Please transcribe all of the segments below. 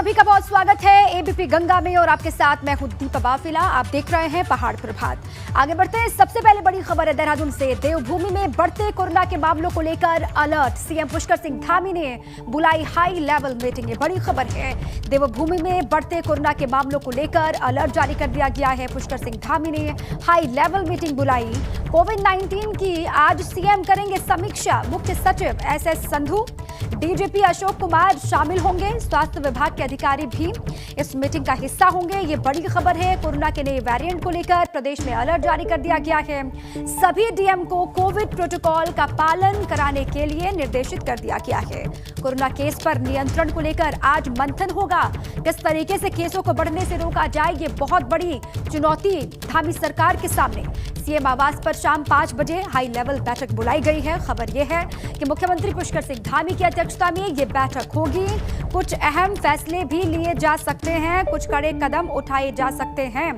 सभी का बहुत स्वागत है एबीपी गंगा में और आपके साथ मैं हूं दीपा बाफिला। आप देख रहे हैं पहाड़ प्रभात। आगे बढ़ते हैं। सबसे पहले बड़ी खबर है देहरादून से। देवभूमि में बढ़ते कोरोना के मामलों को लेकर अलर्ट। सीएम पुष्कर सिंह धामी ने बुलाई हाई लेवल मीटिंग। ये बड़ी खबर है। देवभूमि में बढ़ते कोरोना के मामलों को लेकर अलर्ट जारी कर दिया गया है। पुष्कर सिंह धामी ने हाई लेवल मीटिंग बुलाई। कोविड-19 की आज सीएम करेंगे समीक्षा। मुख्य सचिव एसएस संधू, डीजीपी अशोक कुमार शामिल होंगे। स्वास्थ्य विभाग के अधिकारी भी इस मीटिंग का हिस्सा होंगे। ये बड़ी खबर है। कोरोना के नए वेरिएंट को लेकर प्रदेश में अलर्ट जारी कर दिया गया है। सभी डीएम को कोविड प्रोटोकॉल का पालन कराने के लिए निर्देशित कर दिया गया है। कोरोना केस पर नियंत्रण को लेकर आज मंथन होगा। किस तरीके से केसों को बढ़ने से रोका जाए, ये बहुत बड़ी चुनौती धामी सरकार के सामने। सीएम आवास पर शाम 5 बजे हाई लेवल बैठक बुलाई गई है। खबर यह है कि मुख्यमंत्री पुष्कर सिंह धामी की अध्यक्षता में ये बैठक होगी। कुछ अहम फैसले भी लिए जा सकते हैं, कुछ कड़े कदम उठाए जा सकते हैं।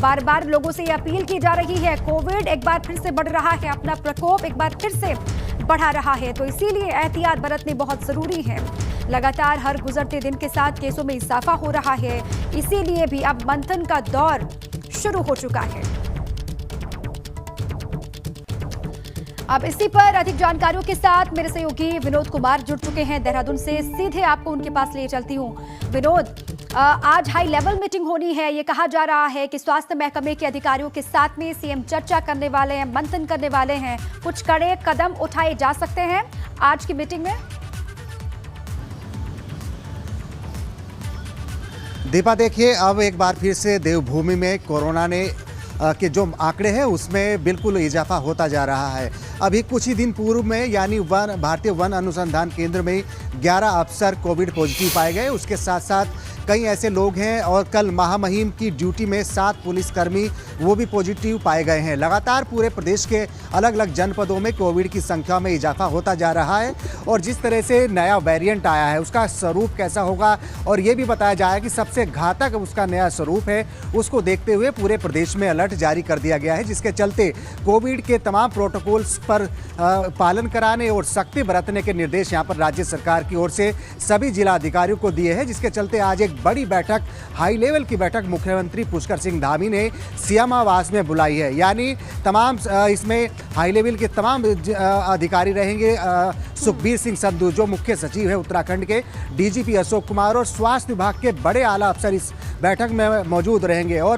बार बार लोगों से अपील की जा रही है। कोविड एक बार फिर से बढ़ रहा है, अपना प्रकोप एक बार फिर से बढ़ा रहा है, तो इसीलिए एहतियात बरतनी बहुत जरूरी है। लगातार हर गुजरते दिन के साथ केसों में इजाफा हो रहा है, इसीलिए भी अब मंथन का दौर शुरू हो चुका है। अब इसी पर अधिक जानकारियों के साथ मेरे सहयोगी विनोद कुमार जुड़ चुके हैं देहरादून से। सीधे आपको उनके पास ले चलती हूं। विनोद, आज हाई लेवल मीटिंग होनी है। ये कहा जा रहा है कि स्वास्थ्य महकमे के अधिकारियों के साथ में सीएम चर्चा करने वाले हैं, मंथन करने वाले हैं। कुछ कड़े कदम उठाए जा सकते हैं आज की मीटिंग में। दीपा, देखिए, अब एक बार फिर से देवभूमि में कोरोना ने के जो आंकड़े हैं उसमें बिल्कुल इजाफा होता जा रहा है। अभी कुछ ही दिन पूर्व में यानी भारतीय वन अनुसंधान केंद्र में 11 अफसर कोविड पॉजिटिव पाए गए। उसके साथ साथ कई ऐसे लोग हैं और कल महामहिम की ड्यूटी में 7 पुलिसकर्मी वो भी पॉजिटिव पाए गए हैं। लगातार पूरे प्रदेश के अलग अलग जनपदों में कोविड की संख्या में इजाफा होता जा रहा है और जिस तरह से नया वेरिएंट आया है उसका स्वरूप कैसा होगा और ये भी बताया जाए कि सबसे घातक उसका नया स्वरूप है, उसको देखते हुए पूरे प्रदेश में अलर्ट जारी कर दिया गया है, जिसके चलते कोविड के तमाम प्रोटोकॉल्स पर पालन कराने और सख्ती बरतने के निर्देश यहाँ पर राज्य सरकार की ओर से सभी जिला अधिकारियों को दिए हैं। जिसके चलते आज एक बड़ी बैठक, हाई लेवल की बैठक मुख्यमंत्री पुष्कर सिंह धामी ने सीएम आवास में बुलाई है। यानी तमाम इसमें हाई लेवल के तमाम अधिकारी रहेंगे। सुखबीर सिंह संधू जो मुख्य सचिव है उत्तराखंड के, डीजीपी अशोक कुमार और स्वास्थ्य विभाग के बड़े आला अफसर इस बैठक में मौजूद रहेंगे और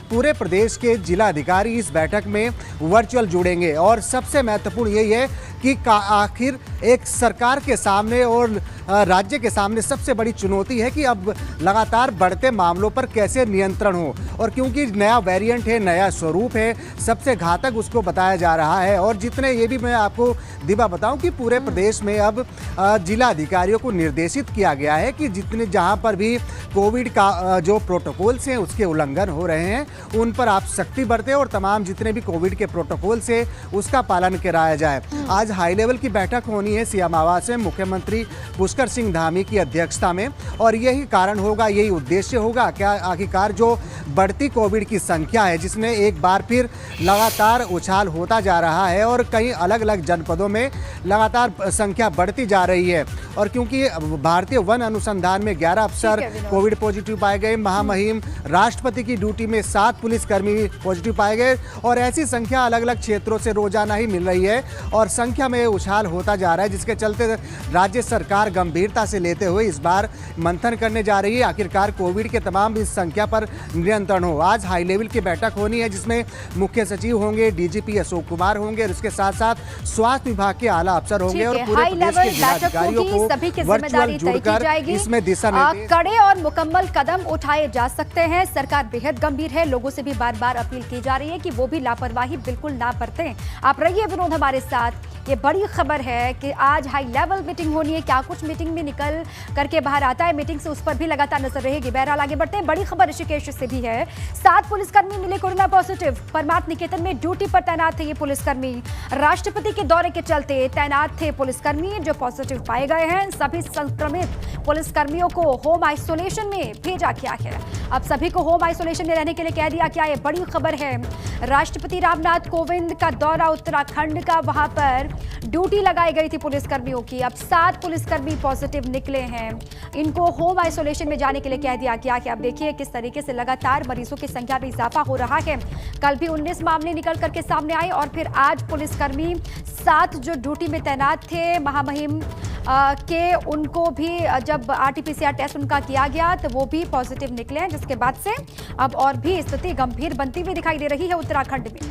पूरे प्रदेश के जिला अधिकारी इस बैठक में वर्चुअल जुड़ेंगे। और सबसे महत्वपूर्ण यही है कि आखिर एक सरकार के सामने और राज्य के सामने सबसे बड़ी चुनौती है कि अब लगातार बढ़ते मामलों पर कैसे नियंत्रण हो। और क्योंकि नया वेरिएंट है, नया स्वरूप है, सबसे घातक उसको बताया जा रहा है। और जितने, ये भी मैं आपको दिबा बताऊं कि पूरे प्रदेश में अब जिला अधिकारियों को निर्देशित किया गया है कि जितने जहां पर भी कोविड का जो प्रोटोकॉल्स हैं उसके उल्लंघन हो रहे हैं उन पर आप सख्ती बरतें और तमाम जितने भी कोविड के प्रोटोकॉल्स है उसका पालन कराया जाए। आज हाई लेवल की बैठक होनी है सीएम आवास में मुख्यमंत्री पुष्कर सिंह धामी की अध्यक्षता में और यही कारण होगा, यही उद्देश्य होगा क्या आखिरकार जो बढ़ती कोविड की संख्या है जिसमें एक बार फिर लगातार उछाल होता जा रहा है और कई अलग अलग जनपदों में लगातार संख्या बढ़ती जा रही है। और क्योंकि भारतीय वन अनुसंधान में 11 अफसर कोविड पॉजिटिव पाए गए, महामहिम राष्ट्रपति की ड्यूटी में 7 पुलिसकर्मी पॉजिटिव पाए गए और ऐसी संख्या अलग अलग क्षेत्रों से रोजाना ही मिल रही है और संख्या में उछाल होता जा रहा है, जिसके चलते राज्य सरकार गंभीरता से लेते हुए इस बार मंथन करने जा रही है आखिरकार कोविड के तमाम इस संख्या पर नियंत्रण हो। आज हाई लेवल की बैठक होनी है जिसमें मुख्य सचिव होंगे, डीजीपी अशोक कुमार होंगे और इसके साथ साथ स्वास्थ्य विभाग के आला अफसर होंगे और पूरे प्रदेश के जिलाधिकारियों को सभी की जिम्मेदारी तय की जाएगी। इसमें दिशा निर्देश, कड़े और मुकम्मल कदम उठाए जा सकते हैं। सरकार बेहद गंभीर है। लोगों से भी बार बार अपील की जा रही है कि वो भी लापरवाही बिल्कुल ना बरतें। आप रहिए विनोद हमारे साथ। ये बड़ी खबर है कि आज हाई लेवल मीटिंग होनी है। क्या कुछ मीटिंग में निकल करके बाहर आता है मीटिंग से, उस पर भी लगातार नजर रहेगी। बहरहाल आगे बढ़ते हैं। बड़ी खबर ऋषिकेश से भी है। 7 पुलिसकर्मी मिले कोरोना पॉजिटिव। परमार्थ निकेतन में ड्यूटी पर तैनात थे ये पुलिसकर्मी। राष्ट्रपति के दौरे के चलते तैनात थे पुलिसकर्मी जो पॉजिटिव पाए गए हैं। सभी संक्रमित पुलिसकर्मियों को होम आइसोलेशन आइसोलेशन में भेजा गया है। अब सभी को होम आइसोलेशन में रहने के लिए कह दिया गया। ये बड़ी खबर है। राष्ट्रपति रामनाथ कोविंद का दौरा उत्तराखंड का, वहां पर ड्यूटी लगाई गई थी पुलिसकर्मियों की। अब 7 पुलिसकर्मी पॉजिटिव निकले हैं। इनको होम आइसोलेशन में जाने के लिए कह दिया गया है। अब देखिए किस तरीके से लगातार मरीजों की संख्या में इजाफा हो रहा है। कल भी 19 मामले निकल करके सामने आए और फिर आज पुलिसकर्मी 7 जो ड्यूटी में तैनात थे महामहिम के, उनको भी जब RT-PCR टेस्ट उनका किया गया तो वो भी पॉजिटिव निकले हैं, जिसके बाद से अब और भी स्थिति गंभीर बनती हुई दिखाई दे रही है उत्तराखंड में।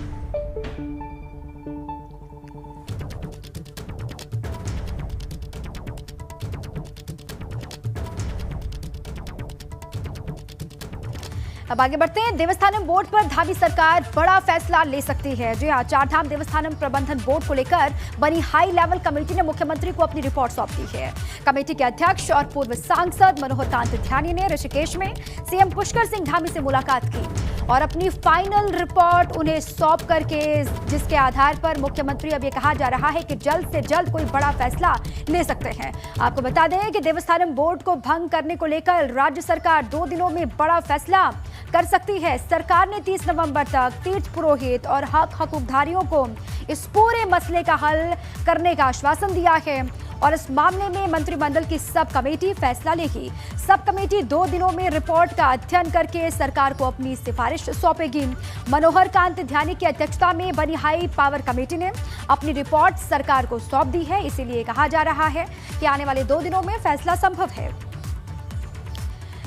अब आगे बढ़ते हैं। देवस्थानम बोर्ड पर धामी सरकार बड़ा फैसला ले सकती है। जी हाँ, चारधाम देवस्थानम प्रबंधन बोर्ड को लेकर बनी हाई लेवल कमेटी ने मुख्यमंत्री को अपनी रिपोर्ट सौंप दी है। कमेटी के अध्यक्ष और पूर्व सांसद मनोहर कांत ध्यानी ने ऋषिकेश में सीएम पुष्कर सिंह धामी से मुलाकात की और अपनी फाइनल रिपोर्ट उन्हें सौंप करके, जिसके आधार पर मुख्यमंत्री अब ये कहा जा रहा है कि जल्द से जल्द कोई बड़ा फैसला ले सकते हैं। आपको बता दें कि देवस्थानम बोर्ड को भंग करने को लेकर राज्य सरकार 2 दिनों में बड़ा फैसला कर सकती है। सरकार ने 30 नवंबर तक तीर्थ पुरोहित और हकूकधारियों को इस पूरे मसले का हल करने का आश्वासन दिया है और इस मामले में मंत्रिमंडल की सब कमेटी फैसला लेगी। सब कमेटी 2 दिनों में रिपोर्ट का अध्ययन करके सरकार को अपनी सिफारिश सौंपेगी। मनोहर कांत ध्यानी की अध्यक्षता में बनी हाई पावर कमेटी ने अपनी रिपोर्ट सरकार को सौंप दी है। इसीलिए कहा जा रहा है कि आने वाले 2 दिनों में फैसला संभव है।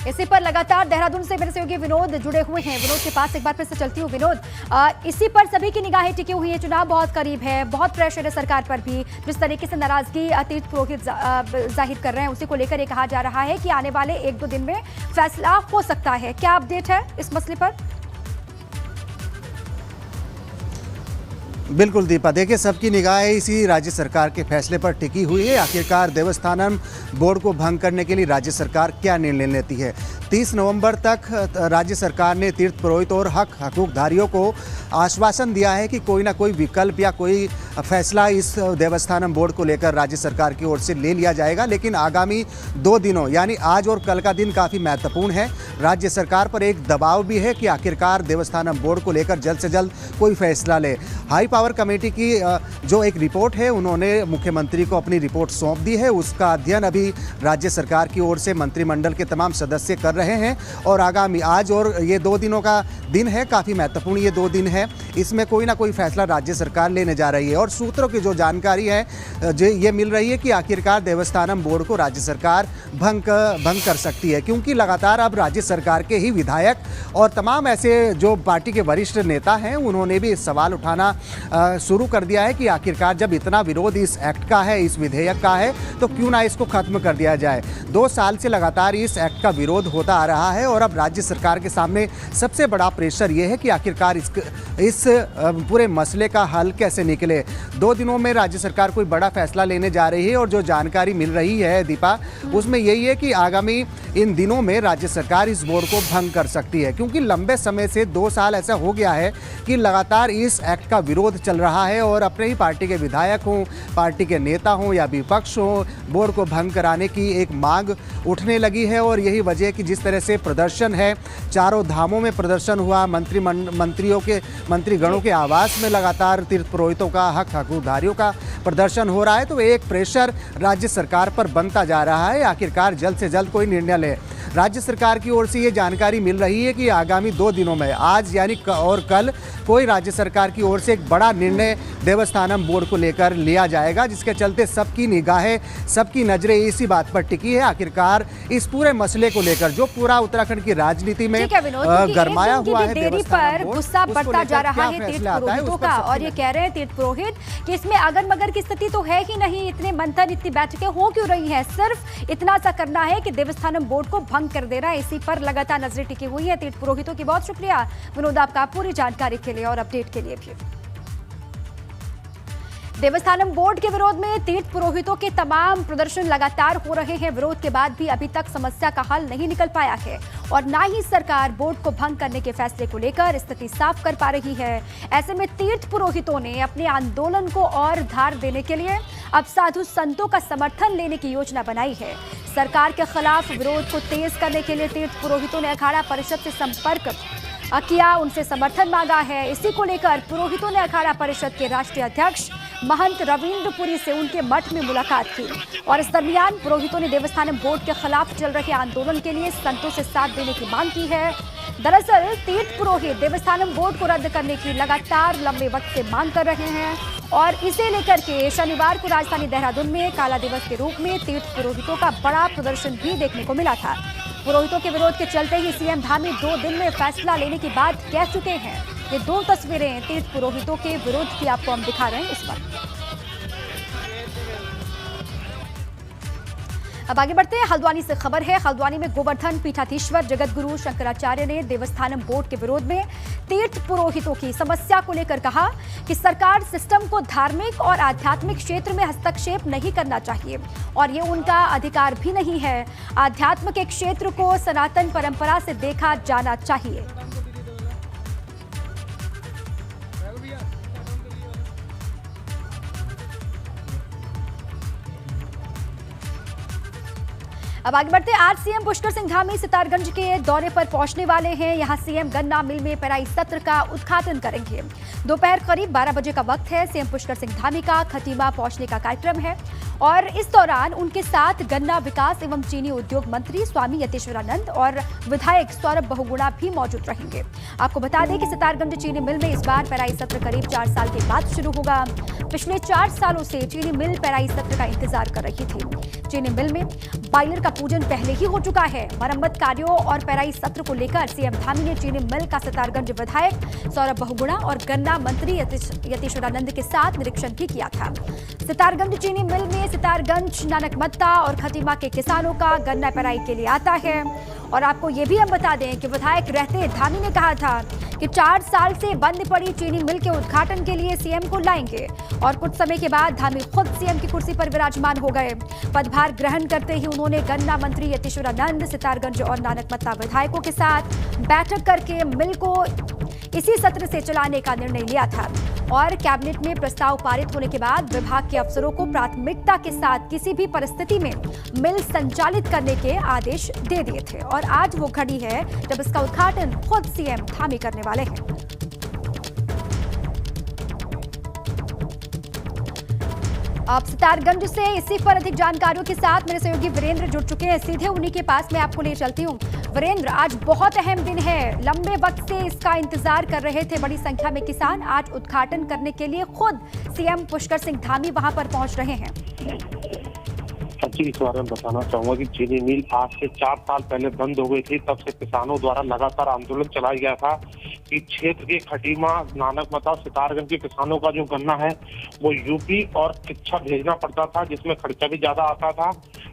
इसी पर लगातार देहरादून से मेरे सहयोगी विनोद जुड़े हुए हैं। विनोद के पास एक बार फिर से चलती हूँ। विनोद, इसी पर सभी की निगाहें टिकी हुई है। चुनाव बहुत करीब है, बहुत प्रेशर है सरकार पर भी। जिस तरीके से नाराजगी तीर्थ पुरोहित जाहिर कर रहे हैं, उसी को लेकर ये कहा जा रहा है कि आने वाले 1-2 दिन में फैसला हो सकता है। क्या अपडेट है इस मसले पर? बिल्कुल दीपा, देखिए सबकी निगाहें इसी राज्य सरकार के फैसले पर टिकी हुई है। आखिरकार देवस्थानम बोर्ड को भंग करने के लिए राज्य सरकार क्या निर्णय लेती है। 30 नवंबर तक राज्य सरकार ने तीर्थ पुरोहित और हकूकधारियों को आश्वासन दिया है कि कोई ना कोई विकल्प या कोई फैसला इस देवस्थानम बोर्ड को लेकर राज्य सरकार की ओर से ले लिया जाएगा। लेकिन आगामी 2 दिनों यानी आज और कल का दिन काफ़ी महत्वपूर्ण है। राज्य सरकार पर एक दबाव भी है कि आखिरकार देवस्थानम बोर्ड को लेकर जल्द से जल्द कोई फैसला ले। हाई पावर कमेटी की जो एक रिपोर्ट है, उन्होंने मुख्यमंत्री को अपनी रिपोर्ट सौंप दी है। उसका अध्ययन अभी राज्य सरकार की ओर से मंत्रिमंडल के तमाम सदस्य कर रहे हैं और आगामी आज और ये 2 दिनों का दिन है, काफ़ी महत्वपूर्ण ये 2 दिन है। इसमें कोई ना कोई फैसला राज्य सरकार लेने जा रही है और सूत्रों की जो जानकारी है ये मिल रही है कि आखिरकार देवस्थानम बोर्ड को राज्य सरकार भंग कर सकती है, क्योंकि लगातार अब राज्य सरकार के ही विधायक और तमाम ऐसे जो पार्टी के वरिष्ठ नेता हैं, उन्होंने भी सवाल उठाना शुरू कर दिया है कि आखिरकार जब इतना विरोध इस एक्ट का है, इस विधेयक का है, तो क्यों ना इसको खत्म कर दिया जाए। 2 साल से लगातार इस एक्ट का विरोध होता आ रहा है और अब राज्य सरकार के सामने सबसे बड़ा प्रेशर ये है कि आखिरकार इस पूरे मसले का हल कैसे निकले। 2 दिनों में राज्य सरकार कोई बड़ा फैसला लेने जा रही है और जो जानकारी मिल रही है दीपा, उसमें यही है कि आगामी इन दिनों में राज्य सरकार इस बोर्ड को भंग कर सकती है, क्योंकि लंबे समय से 2 साल ऐसा हो गया है कि लगातार इस एक्ट का विरोध चल रहा है और अपने ही पार्टी के विधायक हों, पार्टी के नेता हों या विपक्ष हों, बोर्ड को भंग कराने की एक मांग उठने लगी है। और यही वजह है कि जिस तरह से प्रदर्शन है, चारों धामों में प्रदर्शन हुआ, मंत्रीगणों के आवास में लगातार तीर्थ पुरोहितों का, हकूकधारियों का प्रदर्शन हो रहा है, तो एक प्रेशर राज्य सरकार पर बनता जा रहा है आखिरकार जल्द से जल्द कोई निर्णय ले। राज्य सरकार की ओर से ये जानकारी मिल रही है कि आगामी 2 दिनों में, आज यानी और कल, कोई राज्य सरकार की ओर से एक बड़ा निर्णय देवस्थानम बोर्ड को लेकर लिया जाएगा, जिसके चलते सबकी निगाहें, सबकी नजरें इसी बात पर टिकी है आखिरकार इस पूरे मसले को लेकर, जो पूरा उत्तराखंड की राजनीति में गरमाया हुआ है। देरी पर गुस्सा बढ़ता जा रहा है तीर्थ पुरोहितों का और ये कह रहे हैं तीर्थ पुरोहित कि इसमें अगर मगर की स्थिति तो है ही नहीं। इतने मंथन, इतनी बैठकें हो क्यों रही हैं? सिर्फ इतना सा करना है कि देवस्थानम बोर्ड को भंग कर देना है। इसी पर लगातार नजरें टिकी हुई है तीर्थ पुरोहितों की। बहुत शुक्रिया विनोद आपका पूरी जानकारी के लिए और अपडेट के लिए भी। देवस्थानम बोर्ड के विरोध में तीर्थ पुरोहितों के तमाम प्रदर्शन लगातार हो रहे हैं। विरोध के बाद भी अभी तक समस्या का हल नहीं निकल पाया है और ना ही सरकार बोर्ड को भंग करने के फैसले को लेकर स्थिति साफ कर पा रही है। ऐसे में तीर्थ पुरोहितों ने अपने आंदोलन को और धार देने के लिए अब साधु संतों का समर्थन लेने की योजना बनाई है। सरकार के खिलाफ विरोध को तेज करने के लिए तीर्थ पुरोहितों ने अखाड़ा परिषद से संपर्क किया, उनसे समर्थन मांगा है। इसी को लेकर पुरोहितों ने अखाड़ा परिषद के राष्ट्रीय अध्यक्ष महंत रविंद्रपुरी से उनके मठ में मुलाकात की और इस दरमियान पुरोहितों ने देवस्थानम बोर्ड के खिलाफ चल रहे आंदोलन के लिए संतों से साथ देने की मांग की है। दरअसल तीर्थ पुरोहित देवस्थानम बोर्ड को रद्द करने की लगातार लंबे वक्त से मांग कर रहे हैं और इसे लेकर के शनिवार को राजधानी देहरादून में काला दिवस के रूप में तीर्थ पुरोहितों का बड़ा प्रदर्शन भी देखने को मिला था। पुरोहितों के विरोध के चलते ही सीएम धामी 2 दिन में फैसला लेने की बात कह चुके हैं। ये 2 तस्वीरें तीर्थ पुरोहितों के विरोध की आपको हम दिखा रहे हैं इस वक्त। अब आगे बढ़ते हैं, हल्द्वानी से खबर है। हल्द्वानी में गोवर्धन पीठाधीश्वर जगतगुरु शंकराचार्य ने देवस्थानम बोर्ड के विरोध में तीर्थ पुरोहितों की समस्या को लेकर कहा कि सरकार सिस्टम को धार्मिक और आध्यात्मिक क्षेत्र में हस्तक्षेप नहीं करना चाहिए और ये उनका अधिकार भी नहीं है। आध्यात्म के क्षेत्र को सनातन परंपरा से देखा जाना चाहिए। अब आगे बढ़ते हैं, आज सीएम पुष्कर सिंह धामी सितारगंज के दौरे पर पहुंचने वाले हैं। यहां सीएम गन्ना मिल में पेराई सत्र का उद्घाटन करेंगे। दोपहर करीब 12 बजे का वक्त है। सीएम पुष्कर सिंह धामी का खतीमा पहुंचने का कार्यक्रम है और इस दौरान उनके साथ गन्ना विकास एवं चीनी उद्योग मंत्री स्वामी यतीश्वरानंद और विधायक सौरभ बहुगुणा भी मौजूद रहेंगे। आपको बता दें कि सितारगंज चीनी मिल में इस बार पेराई सत्र करीब 4 साल के बाद शुरू होगा। पिछले 4 सालों से चीनी मिल पेराई सत्र का इंतजार कर रही थी। चीनी मिल में बॉयलर का पूजन पहले ही हो चुका है। मरम्मत कार्यों और पेराई सत्र को लेकर सीएम धामी ने चीनी मिल का सितारगंज विधायक सौरभ बहुगुणा और गन्ना मंत्री यतीश्वरानंद के साथ निरीक्षण भी किया था। सितारगंज चीनी मिल में सितारगंज, नानकमत्ता और खतीमा के किसानों का गन्ना पेराई के लिए आता है। और आपको ये भी हम बता दें कि विधायक रहते धामी ने कहा था कि 4 साल से बंद पड़ी चीनी मिल के उद्घाटन के लिए सीएम को लाएंगे और कुछ समय के बाद धामी खुद सीएम की कुर्सी पर विराजमान हो गए। पदभार ग्रहण करते ही उन्होंने गन्ना मंत्री यतीश्वरानंद, सितारगंज और नानकमत्ता विधायकों के साथ बैठक करके मिल को इसी सत्र से चलाने का निर्णय लिया था और कैबिनेट में प्रस्ताव पारित होने के बाद विभाग के अफसरों को प्राथमिकता के साथ किसी भी परिस्थिति में मिल संचालित करने के आदेश दे दिए थे और आज वो घड़ी है जब इसका उद्घाटन खुद सीएम धामी करने वाले हैं। अब सितारगंज से इसी पर अधिक जानकारियों के साथ मेरे सहयोगी वीरेंद्र जुड़ चुके हैं। सीधे उन्हीं के पास मैं आपको ले चलती हूँ। वीरेंद्र, आज बहुत अहम दिन है, लंबे वक्त से इसका इंतजार कर रहे थे बड़ी संख्या में किसान। आज उद्घाटन करने के लिए खुद सीएम पुष्कर सिंह धामी वहां पर पहुंच रहे हैं। जी, इस बारे में बताना चाहूंगा कि चीनी मिल आज से 4 साल पहले बंद हो गई थी। तब से किसानों द्वारा लगातार आंदोलन चलाया गया था कि क्षेत्र के खटीमा, नानकमत्ता, सितारगंज के किसानों का जो गन्ना है वो यूपी और किच्छा भेजना पड़ता था, जिसमें खर्चा भी ज्यादा आता था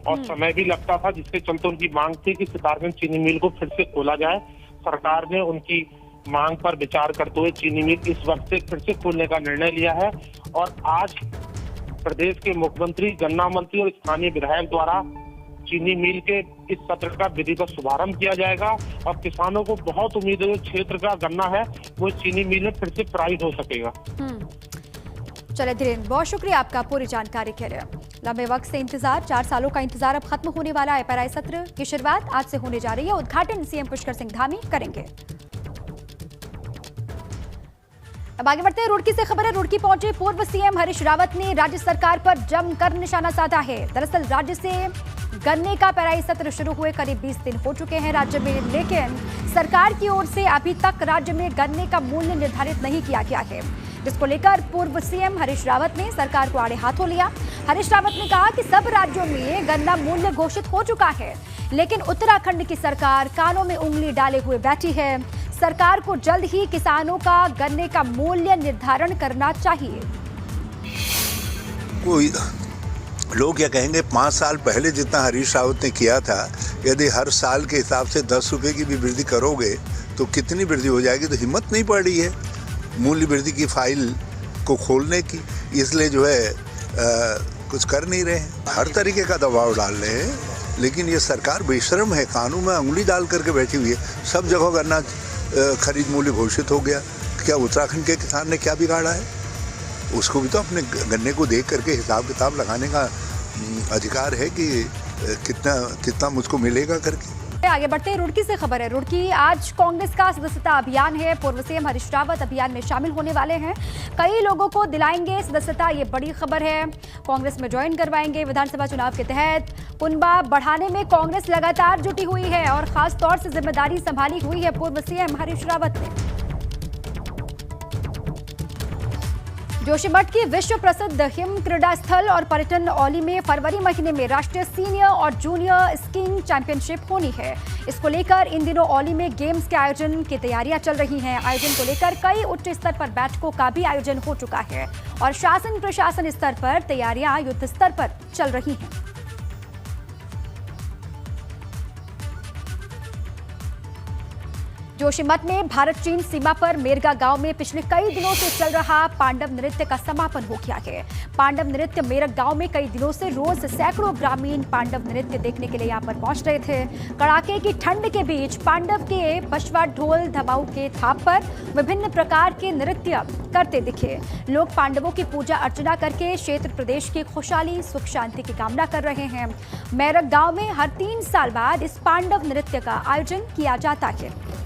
और समय भी लगता था, जिसके चलते उनकी मांग थी कि सितारगंज चीनी मिल को फिर से खोला जाए। सरकार ने उनकी मांग पर विचार करते हुए चीनी मिल इस वक्त से फिर से खोलने का निर्णय लिया है और आज प्रदेश के मुख्यमंत्री, गन्ना मंत्री और स्थानीय विधायक द्वारा चीनी मिल के इस सत्र का विधिवत शुभारंभ किया जाएगा और किसानों को बहुत उम्मीद है जो क्षेत्र का गन्ना है वो चीनी मिल में फिर से पेराई हो सकेगा। चले धीरेन्द्र, बहुत शुक्रिया आपका पूरी जानकारी के लिए। लंबे वक्त से इंतजार, 4 सालों का इंतजार अब खत्म होने वाला है। पेराई सत्र की शुरुआत आज से होने जा रही है। उद्घाटन सीएम पुष्कर सिंह धामी करेंगे। अब आगे बढ़ते हैं, रुड़की से खबर है। रुड़की पहुंचे पूर्व सीएम हरीश रावत ने राज्य सरकार पर जमकर निशाना साधा है। दरअसल राज्य से गन्ने का पेराई सत्र शुरू हुए करीब 20 दिन हो चुके हैं राज्य में, लेकिन सरकार की ओर से अभी तक राज्य में गन्ने का मूल्य निर्धारित नहीं किया गया है, जिसको लेकर पूर्व सीएम हरीश रावत ने सरकार को आड़े हाथों लिया। हरीश रावत ने कहा कि सब राज्यों में गन्ना मूल्य घोषित हो चुका है, लेकिन उत्तराखंड की सरकार कानों में उंगली डाले हुए बैठी है। सरकार को जल्द ही किसानों का गन्ने का मूल्य निर्धारण करना चाहिए। कोई लोग क्या कहेंगे, 5 साल पहले जितना हरीश रावत ने किया था, यदि हर साल के हिसाब से 10 रुपये की भी वृद्धि करोगे तो कितनी वृद्धि हो जाएगी। तो हिम्मत नहीं पड़ रही है मूल्य वृद्धि की फाइल को खोलने की, इसलिए जो है कुछ कर नहीं रहे हैं। हर तरीके का दबाव डाल रहे हैं, लेकिन ये सरकार बेशर्म है, कानून में उंगली डाल करके बैठी हुई है। सब जगह गन्ना खरीद मूल्य घोषित हो गया। क्या उत्तराखंड के किसान ने क्या बिगाड़ा है? उसको भी तो अपने गन्ने को देख करके हिसाब किताब लगाने का अधिकार है कि कितना कितना मुझको मिलेगा करके। आगे बढ़ते हैं, रुड़की से खबर है। रुड़की आज कांग्रेस का सदस्यता अभियान है। पूर्व सीएम हरीश रावत अभियान में शामिल होने वाले हैं। कई लोगों को दिलाएंगे सदस्यता, ये बड़ी खबर है। कांग्रेस में ज्वाइन करवाएंगे। विधानसभा चुनाव के तहत पुनबा बढ़ाने में कांग्रेस लगातार जुटी हुई है और खास तौर से जिम्मेदारी संभाली हुई है पूर्व सीएम हरीश रावत ने। जोशीमठ की विश्व प्रसिद्ध हिम क्रीड़ा स्थल और पर्यटन औली में फरवरी महीने में राष्ट्रीय सीनियर और जूनियर स्कीइंग चैंपियनशिप होनी है। इसको लेकर इन दिनों औली में गेम्स के आयोजन की तैयारियां चल रही हैं। आयोजन को लेकर कई उच्च स्तर पर बैठकों का भी आयोजन हो चुका है और शासन प्रशासन स्तर पर तैयारियां युद्ध स्तर पर चल रही हैं। जोशीमठ में भारत चीन सीमा पर मेरगा गांव में पिछले कई दिनों से चल रहा पांडव नृत्य का समापन हो गया है। पांडव नृत्य मेरग गांव में कई दिनों से रोज सैकड़ों ग्रामीण पांडव नृत्य देखने के लिए यहां पर पहुंच रहे थे। कड़ाके की ठंड के बीच पांडव के पशवा ढोल धमाऊ के थाप पर विभिन्न प्रकार के नृत्य करते दिखे। लोग पांडवों की पूजा अर्चना करके क्षेत्र प्रदेश की खुशहाली सुख शांति की कामना कर रहे हैं। मेरग गांव में हर 3 साल बाद इस पांडव नृत्य का आयोजन किया जाता है।